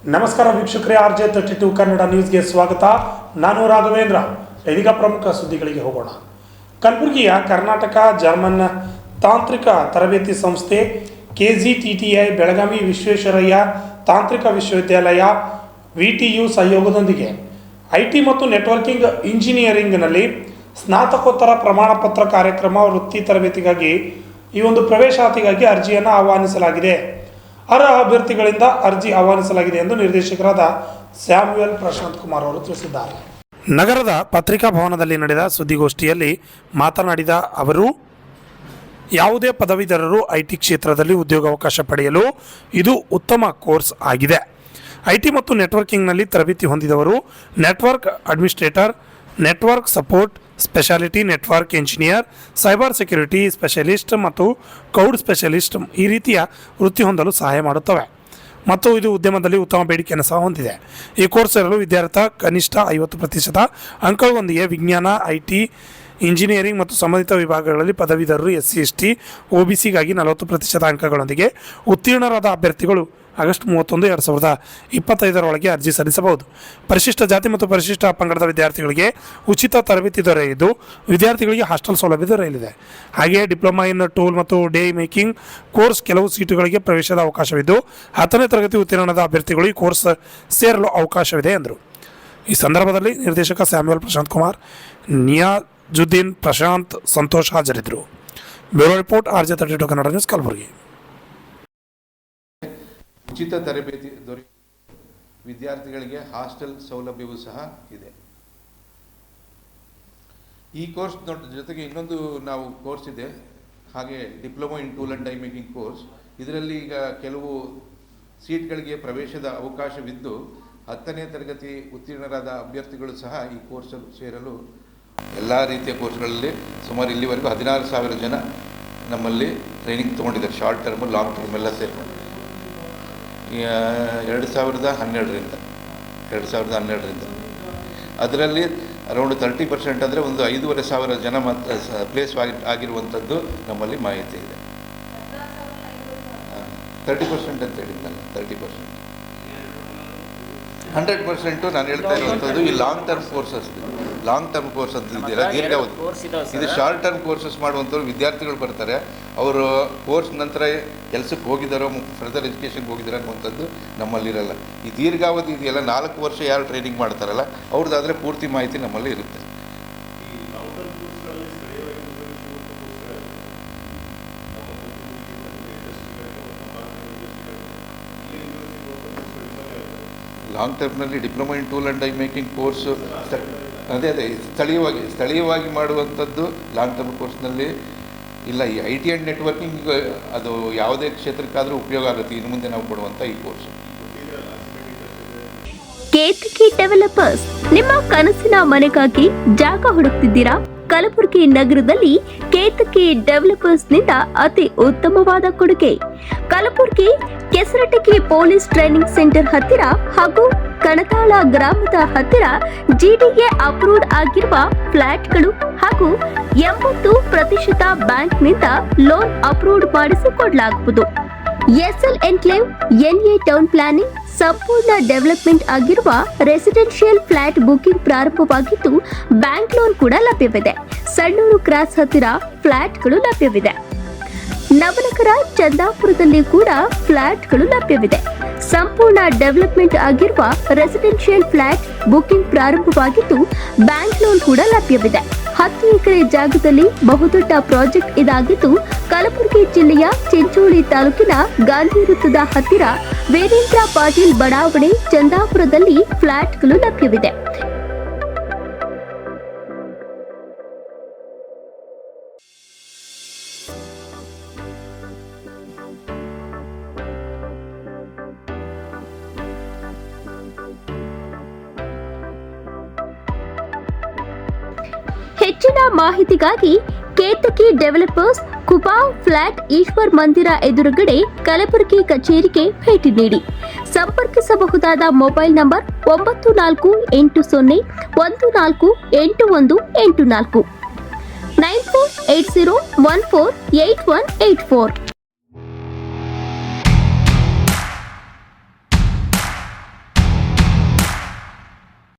ನಮಸ್ಕಾರ ವೀಕ್ಷಕರೇ, RJ32 ಕನ್ನಡ ನ್ಯೂಸ್ಗೆ ಸ್ವಾಗತ. ನಾನು ರಾಘವೇಂದ್ರ. ಇದೀಗ ಪ್ರಮುಖ ಸುದ್ದಿಗಳಿಗೆ ಹೋಗೋಣ. ಕಲಬುರಗಿಯ ಕರ್ನಾಟಕ ಜರ್ಮನ್ ತಾಂತ್ರಿಕ ತರಬೇತಿ ಸಂಸ್ಥೆ KGTTI ಬೆಳಗಾವಿ ವಿಶ್ವೇಶ್ವರಯ್ಯ ತಾಂತ್ರಿಕ ವಿಶ್ವವಿದ್ಯಾಲಯ VTU ಸಹಯೋಗದೊಂದಿಗೆ IT ಮತ್ತು ನೆಟ್ವರ್ಕಿಂಗ್ ಇಂಜಿನಿಯರಿಂಗ್ನಲ್ಲಿ ಸ್ನಾತಕೋತ್ತರ ಪ್ರಮಾಣ ಪತ್ರ ಕಾರ್ಯಕ್ರಮ ವೃತ್ತಿ ತರಬೇತಿಗಾಗಿ ಈ ಒಂದು ಪ್ರವೇಶಾತಿಗಾಗಿ ಅರ್ಜಿಯನ್ನು ಆಹ್ವಾನಿಸಲಾಗಿದೆ. ಅರ್ಹ ಅಭ್ಯರ್ಥಿಗಳಿಂದ ಅರ್ಜಿ ಆಹ್ವಾನಿಸಲಾಗಿದೆ ಎಂದು ನಿರ್ದೇಶಕರಾದ ಸ್ಯಾಮ್ಯುಯಲ್ ಪ್ರಶಾಂತ್ ಕುಮಾರ್ ಅವರು ತಿಳಿಸಿದ್ದಾರೆ. ನಗರದ ಪತ್ರಿಕಾ ಭವನದಲ್ಲಿ ನಡೆದ ಸುದ್ದಿಗೋಷ್ಠಿಯಲ್ಲಿ ಮಾತನಾಡಿದ ಅವರು, ಯಾವುದೇ ಪದವೀಧರರು IT ಕ್ಷೇತ್ರದಲ್ಲಿ ಉದ್ಯೋಗಾವಕಾಶ ಪಡೆಯಲು ಇದು ಉತ್ತಮ ಕೋರ್ಸ್ ಆಗಿದೆ. IT ಮತ್ತು ನೆಟ್ವರ್ಕಿಂಗ್ನಲ್ಲಿ ತರಬೇತಿ ಹೊಂದಿದವರು network administrator, network support speciality, network engineer, cyber security specialist ಮತ್ತು ಕ್ಲೌಡ್ ಸ್ಪೆಷಲಿಸ್ಟ್ ಈ ರೀತಿಯ ವೃತ್ತಿ ಹೊಂದಲು ಸಹಾಯ ಮಾಡುತ್ತವೆ ಮತ್ತು ಇದು ಉದ್ಯಮದಲ್ಲಿ ಉತ್ತಮ ಬೇಡಿಕೆಯನ್ನು ಸಹ ಹೊಂದಿದೆ. ಈ ಕೋರ್ಸ್ ಇರಲು ವಿದ್ಯಾರ್ಥಿ ಕನಿಷ್ಠ 50% ಅಂಕಗಳೊಂದಿಗೆ ವಿಜ್ಞಾನ, IT, ಇಂಜಿನಿಯರಿಂಗ್ ಮತ್ತು ಸಂಬಂಧಿತ ವಿಭಾಗಗಳಲ್ಲಿ ಪದವೀಧರರು SC ST OBCಗಾಗಿ 40% ಅಂಕಗಳೊಂದಿಗೆ ಉತ್ತೀರ್ಣರಾದ ಅಭ್ಯರ್ಥಿಗಳು ಆಗಸ್ಟ್ 31, 2025 ಅರ್ಜಿ ಸಲ್ಲಿಸಬಹುದು. ಪರಿಶಿಷ್ಟ ಜಾತಿ ಮತ್ತು ಪರಿಶಿಷ್ಟ ಪಂಗಡದ ವಿದ್ಯಾರ್ಥಿಗಳಿಗೆ ಉಚಿತ ತರಬೇತಿ ದೊರೆಯಿದ್ದು ವಿದ್ಯಾರ್ಥಿಗಳಿಗೆ ಹಾಸ್ಟೆಲ್ ಸೌಲಭ್ಯ ದೊರೆಯಲಿದೆ. ಹಾಗೆಯೇ ಡಿಪ್ಲೊಮಾ ಇನ್ ಟೂಲ್ ಮತ್ತು ಡೇ ಮೇಕಿಂಗ್ ಕೋರ್ಸ್ ಕೆಲವು ಸೀಟುಗಳಿಗೆ ಪ್ರವೇಶದ ಅವಕಾಶವಿದ್ದು 10ನೇ ತರಗತಿ ಉತ್ತೀರ್ಣದ ಅಭ್ಯರ್ಥಿಗಳು ಈ ಕೋರ್ಸ್ ಸೇರಲು ಅವಕಾಶವಿದೆ ಎಂದರು. ಈ ಸಂದರ್ಭದಲ್ಲಿ ನಿರ್ದೇಶಕ ಸ್ಯಾಮ್ಯುಯಲ್ ಪ್ರಶಾಂತ್ ಕುಮಾರ್, ನಿಯಾಜುದ್ದೀನ್ ಪ್ರಶಾಂತ್, ಸಂತೋಷ್ ಹಾಜರಿದ್ದರು. Bureau report, RJ32 Kannada news, Kalaburagi. ಉಚಿತ ತರಬೇತಿ ದೊರೆಯುವ ವಿದ್ಯಾರ್ಥಿಗಳಿಗೆ ಹಾಸ್ಟೆಲ್ ಸೌಲಭ್ಯವೂ ಸಹ ಇದೆ. ಈ ಕೋರ್ಸ್ ಜೊತೆಗೆ ಇನ್ನೊಂದು ನಾವು ಕೋರ್ಸ್ ಇದೆ, ಹಾಗೆ diploma in tool and die making course. ಇದರಲ್ಲಿ ಈಗ ಕೆಲವು ಸೀಟ್ಗಳಿಗೆ ಪ್ರವೇಶದ ಅವಕಾಶವಿದ್ದು 10ನೇ ತರಗತಿ ಉತ್ತೀರ್ಣರಾದ ಅಭ್ಯರ್ಥಿಗಳು ಸಹ ಈ ಕೋರ್ಸಲ್ಲಿ ಸೇರಲು ಎಲ್ಲ ರೀತಿಯ ಕೋರ್ಸ್ಗಳಲ್ಲಿ ಸುಮಾರು ಇಲ್ಲಿವರೆಗೂ 16,000 ಜನ ನಮ್ಮಲ್ಲಿ ಟ್ರೈನಿಂಗ್ ತೊಗೊಂಡಿದ್ದಾರೆ. ಶಾರ್ಟ್ ಟರ್ಮು, ಲಾಂಗ್ ಟರ್ಮ್ ಎಲ್ಲ ಸೇರಿಕೊಂಡು 2012ರಿಂದ ಅದರಲ್ಲಿ ಅರೌಂಡ್ 30% ಅಂದರೆ ಒಂದು 5,500 ಜನ ಮಾತ್ರ ಪ್ಲೇಸ್ ಆಗಿರುವಂಥದ್ದು ನಮ್ಮಲ್ಲಿ ಮಾಹಿತಿ ಇದೆ. 30% ಅಂತ ಹೇಳಿದ್ದಲ್ಲ, 30%. 100% ನಾನು ಹೇಳ್ತಾ ಇರುವಂಥದ್ದು ಈ ಲಾಂಗ್ ಟರ್ಮ್ ಕೋರ್ಸಸ್ ಅಂತ ಇದೆಯಲ್ಲ, ದೀರ್ಘಾವಧಿ. ಇದು ಶಾರ್ಟ್ ಟರ್ಮ್ ಕೋರ್ಸಸ್ ಮಾಡುವಂಥವ್ರು ವಿದ್ಯಾರ್ಥಿಗಳು ಬರ್ತಾರೆ, ಅವರು ಕೋರ್ಸ್ ನಂತರ ಕೆಲಸಕ್ಕೆ ಹೋಗಿದ್ದಾರೋ, ಫರ್ದರ್ ಎಜುಕೇಷನ್ಗೆ ಹೋಗಿದ್ದಾರೆ ಅನ್ನುವಂಥದ್ದು ನಮ್ಮಲ್ಲಿರಲ್ಲ. ಈ ದೀರ್ಘಾವಧಿ ಇದೆಯಲ್ಲ, 4 ವರ್ಷ ಯಾರು ಟ್ರೈನಿಂಗ್ ಮಾಡ್ತಾರಲ್ಲ ಅವ್ರದ್ದಾದರೆ ಪೂರ್ತಿ ಮಾಹಿತಿ ನಮ್ಮಲ್ಲಿ ಇರುತ್ತೆ. ಲಾಂಗ್ ಟರ್ಮ್ನಲ್ಲಿ diploma in tool and die making course ಅದೇ ಸ್ಥಳೀಯವಾಗಿ ಮಾಡುವಂಥದ್ದು ಲಾಂಗ್ ಟರ್ಮ್ ಕೋರ್ಸ್ನಲ್ಲಿ ಇಲ್ಲ. ಈ IT ಆ್ಯಂಡ್ ನೆಟ್ವರ್ಕಿಂಗ್ ಅದು ಯಾವುದೇ ಕ್ಷೇತ್ರಕ್ಕಾದರೂ ಉಪಯೋಗ ಆಗುತ್ತೆ ಇನ್ನು ಮುಂದೆ ನಾವು ಕೊಡುವಂಥ ಈ ಕೋರ್ಸು. ಕೇತಕಿ ಡೆವಲಪರ್ಸ್, ನಿಮ್ಮ ಕನಸಿನ ಮನೆಗಾಗಿ ಜಾಗ ಹುಡುಕ್ತಿದ್ದೀರಾ? ಕಲಬುರಗಿ ನಗರದಲ್ಲಿ ಕೇತಕಿ ಡೆವಲಪರ್ಸ್ನಿಂದ ಅತಿ ಉತ್ತಮವಾದ ಕೊಡುಗೆ. ಕಲಬುರಗಿ ಕೆಸರಟಗಿ ಪೊಲೀಸ್ ಟ್ರೈನಿಂಗ್ ಸೆಂಟರ್ ಹತ್ತಿರ ಹಾಗೂ ಕಣತಾಳ ಗ್ರಾಮದ ಹತ್ತಿರ GDA ಅಪ್ರೂವ್ಡ್ ಆಗಿರುವ ಫ್ಲಾಟ್ಗಳು ಹಾಗೂ 80% ಬ್ಯಾಂಕ್ನಿಂದ ಲೋನ್ ಅಪ್ರೂವ್ಡ್ ಮಾಡಿಸಿಕೊಡಲಾಗುವುದು. SL enclave, NA town planning, ಸಂಪೂರ್ಣ ಡೆವಲಪ್ಮೆಂಟ್ ಆಗಿರುವ ರೆಸಿಡೆನ್ಷಿಯಲ್ ಫ್ಲಾಟ್ ಬುಕಿಂಗ್ ಪ್ರಾರಂಭವಾಗಿದ್ದು ಬ್ಯಾಂಕ್ ಲೋನ್ ಕೂಡ ಲಭ್ಯವಿದೆ. ಸಣ್ಣೂರು ಕ್ರಾಸ್ ಹತ್ತಿರ ಫ್ಲಾಟ್ಗಳು ಲಭ್ಯವಿದೆ. ನವನಗರ, ಚಂದಾಪುರದಲ್ಲಿ ಕೂಡ ಫ್ಲಾಟ್ಗಳು ಲಭ್ಯವಿದೆ. ಸಂಪೂರ್ಣ ಡೆವಲಪ್ಮೆಂಟ್ ಆಗಿರುವ ರೆಸಿಡೆನ್ಷಿಯಲ್ ಫ್ಲಾಟ್ ಬುಕಿಂಗ್ ಪ್ರಾರಂಭವಾಗಿದ್ದು ಬ್ಯಾಂಕ್ ಲೋನ್ ಕೂಡ ಲಭ್ಯವಿದೆ. 10 ಎಕರೆ ಜಾಗದಲ್ಲಿ ಬಹುದೊಡ್ಡ ಪ್ರಾಜೆಕ್ಟ್ ಇದಾಗಿದ್ದು ಕಲಬುರಗಿ ಜಿಲ್ಲೆಯ ಚಿಂಚೋಳಿ ತಾಲೂಕಿನ ಗಾಂಧಿ ವೃತ್ತದ ಹತ್ತಿರ ವೀರೇಂದ್ರ ಪಾಟೀಲ್ ಬಡಾವಣೆ, ಚಂದಾಪುರದಲ್ಲಿ ಫ್ಲಾಟ್ಗಳು ಲಭ್ಯವಿದೆ. ಹೆಚ್ಚಿನ ಮಾಹಿತಿಗಾಗಿ ಕೇತಕಿ ಡೆವಲಪರ್ಸ್, ಕುಬಾವ್ ಫ್ಲಾಟ್, ಈಶ್ವರ್ ಮಂದಿರ ಎದುರುಗಡೆ ಕಲಬುರಗಿ ಕಚೇರಿಗೆ ಭೇಟಿ ನೀಡಿ. ಸಂಪರ್ಕಿಸಬಹುದಾದ ಮೊಬೈಲ್ ನಂಬರ್ 9480148184 9480148184.